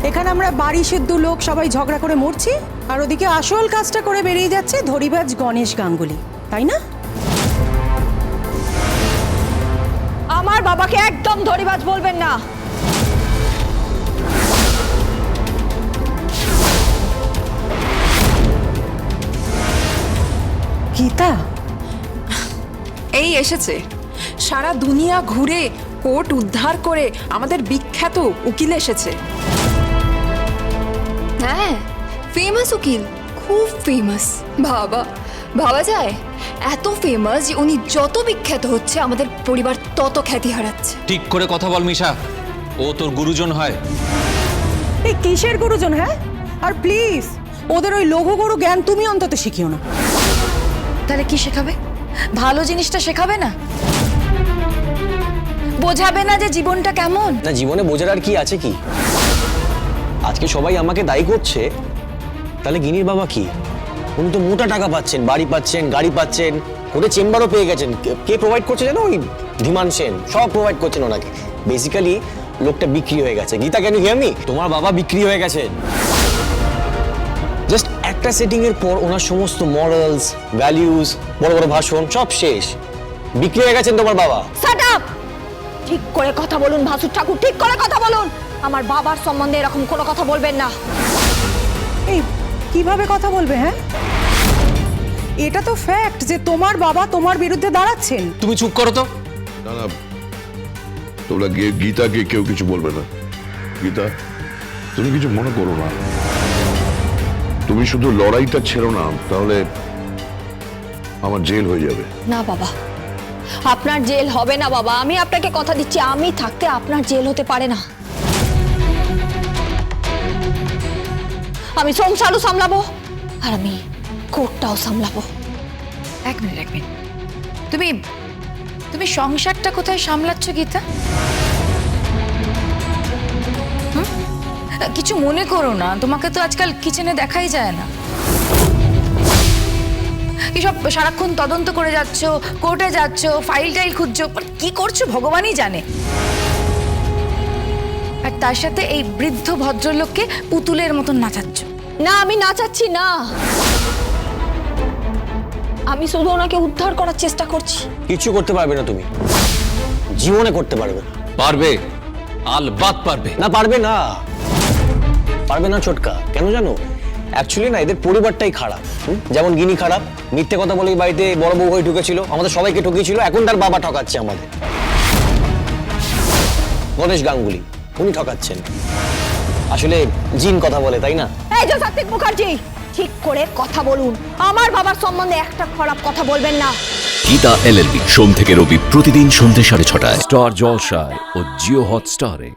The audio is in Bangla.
এখানে আমরা বাড়ি শুদ্ধ লোক সবাই ঝগড়া করে মরছি, আর ওদিকে আসল কাজটা করে বেরিয়ে যাচ্ছে ধরিবাজ গণেশ গাঙ্গুলি, তাই না? আমার বাবাকে একদম ধরিবাজ বলবেন না। গীতা এই এসেছে, সারা দুনিয়া ঘুরে কোর্ট উদ্ধার করে আমাদের বিখ্যাত উকিল এসেছে। হ্যাঁ, ফেমাস উকিল, খুব ফেমাস। ভাবা যায় এত ফেমাস যে উনি যত বিখ্যাত হচ্ছে আমাদের পরিবার তত খ্যাতি হারাচ্ছে। ঠিক করে কথা বল মিশা, ও তোর গুরুজন হয়। এই কিসের গুরুজন? হ্যাঁ, আর প্লিজ ওদের ওই লঘু গুরু জ্ঞান তুমি অন্তত শিখিও না। তাহলে কি শেখাবে? ভালো জিনিসটা শেখাবে না? বোঝাবে না যে জীবনটা কেমন? না, জীবনে বোঝার আর কি আছে কি? আজকে সবাই আমাকে দায়ী করছে, তাহলে গিনির বাবা কি? উনি তো মোটা টাকা পাচ্ছেন, বাড়ি পাচ্ছেন, গাড়ি পাচ্ছেন, কোর্টে চেম্বারও পেয়ে গেছেন। কে প্রোভাইড করছে জানো? ওই ধীমান সেন সব প্রোভাইড করছেন ওনাকে। বেসিক্যালি লোকটা বিক্রি হয়ে গেছে। Gita, can you hear me? তোমার বাবা বিক্রি হয়ে গেছেন। জাস্ট একটা সেটিং এর পর ওনার সমস্ত মরালস, ভ্যালিউজ, বড় বড় ভাষণ সব শেষ। বিক্রি হয়ে গেছেন তোমার বাবা। Shut up! ঠিক করে কথা বলুন ভাসুর ঠাকুর, ঠিক করে কথা বলুন। আমার বাবার সম্বন্ধে এরকম কোনো কথা বলবেন না। এই কিভাবে কথা বলবে? হ্যাঁ, এটা তো ফ্যাক্ট যে তোমার বাবা তোমার বিরুদ্ধে দাঁড়াচ্ছেন। তুমি চুপ করো তো। না না, তোমরা গীতাকে কেউ কিছু বলবে না। গীতা, তুমি কিছু মনে করো না। তুমি শুধু লড়াইটা ছেড়ো না, তাহলে আমার জেল হয়ে যাবে। না বাবা, আপনার জেল হবে না বাবা। আমি আপনাকে কথা দিচ্ছি, আমি থাকতে আপনার জেল হতে পারে না। আমি সংসারও সামলাবো আর আমি কোর্টটাও সামলাবো। এক মিনিট। তুমি সংসারটা কোথায় সামলাচ্ছ গীতা? কিছু মনে করো না, তোমাকে তো আজকাল কিচেনে দেখাই যায় না। এসব সারাক্ষণ তদন্ত করে যাচ্ছ, কোর্টে যাচ্ছ, ফাইল টাইল খুঁজছো, কি করছো ভগবানই জানে। আর তার সাথে এই বৃদ্ধ ভদ্রলোককে পুতুলের মতন নাচাচ্ছ। না, আমি নাচাচ্ছি না, আমি শুধু ওনাকে উদ্ধার করার চেষ্টা করছি। কিছু করতে পারবে না তুমি, জীবনে করতে পারবে না। পারবে, আলবাত পারবে। না, পারবে না, পারবে না ছোটকা। কেন জানো? অ্যাকচুয়ালি না, এদের পরিবারটাই খারাপ। যেমন গিনি খারাপ, মিথ্যে কথা বলে বাড়িতে বড় বউ হয়ে ঢুকেছিল, আমাদের সবাইকে ঠকিয়েছিল, এখন তার বাবা ঠকাচ্ছে আমাদের। গণেশ গাঙ্গুলি উনি ঠকাচ্ছেন। আসলে জিন কথা বলে, তাই না? এই যে সাত্বিক মুখার্জি, ঠিক করে কথা বলুন। আমার বাবার সম্বন্ধে একটা খারাপ কথা বলবেন না। গীতা এলএলবি, সোম থেকে রবি প্রতিদিন সন্ধ্যে 6:30টায় স্টার জলসায় ও জিও হটস্টারে।